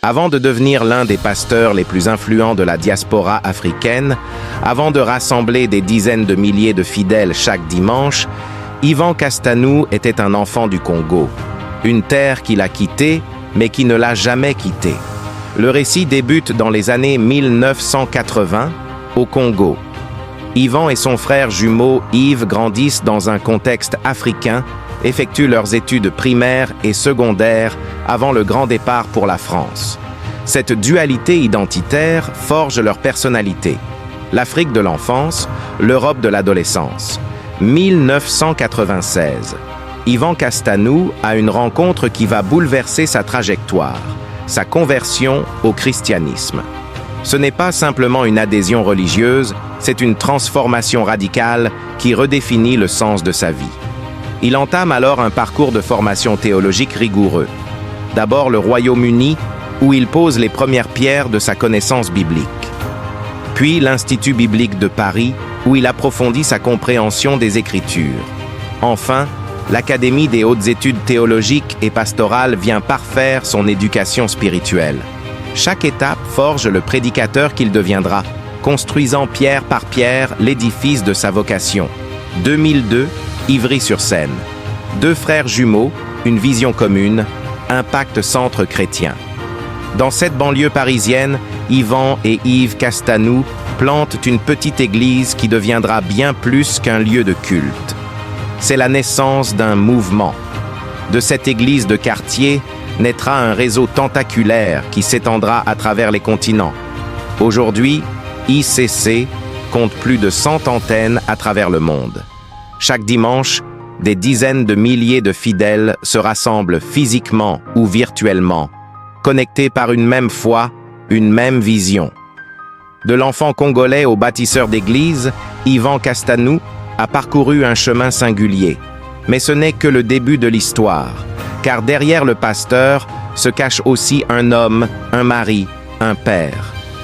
Avant de devenir l'un des pasteurs les plus influents de la diaspora africaine, avant de rassembler des dizaines de milliers de fidèles chaque dimanche, Ivan Kastanou était un enfant du Congo, une terre qu'il a quittée, mais qui ne l'a jamais quittée. Le récit débute dans les années 1980, au Congo. Ivan et son frère jumeau Yves grandissent dans un contexte africain, effectuent leurs études primaires et secondaires avant le grand départ pour la France. Cette dualité identitaire forge leur personnalité. L'Afrique de l'enfance, l'Europe de l'adolescence. 1996. Ivan Kastanou a une rencontre qui va bouleverser sa trajectoire, sa conversion au christianisme. Ce n'est pas simplement une adhésion religieuse, c'est une transformation radicale qui redéfinit le sens de sa vie. Il entame alors un parcours de formation théologique rigoureux. D'abord le Royaume-Uni, où il pose les premières pierres de sa connaissance biblique. Puis l'Institut biblique de Paris, où il approfondit sa compréhension des Écritures. Enfin, l'Académie des hautes études théologiques et pastorales vient parfaire son éducation spirituelle. Chaque étape forge le prédicateur qu'il deviendra, construisant pierre par pierre l'édifice de sa vocation. 2002, Ivry-sur-Seine. 2 frères jumeaux, une vision commune, Impact Centre Chrétien. Dans cette banlieue parisienne, Ivan et Yves Kastanou plantent une petite église qui deviendra bien plus qu'un lieu de culte. C'est la naissance d'un mouvement. De cette église de quartier naîtra un réseau tentaculaire qui s'étendra à travers les continents. Aujourd'hui, ICC compte plus de 100 antennes à travers le monde. Chaque dimanche, des dizaines de milliers de fidèles se rassemblent physiquement ou virtuellement, connectés par une même foi, une même vision. De l'enfant congolais au bâtisseur d'église, Ivan Kastanou a parcouru un chemin singulier. Mais ce n'est que le début de l'histoire, car derrière le pasteur se cache aussi un homme, un mari, un père.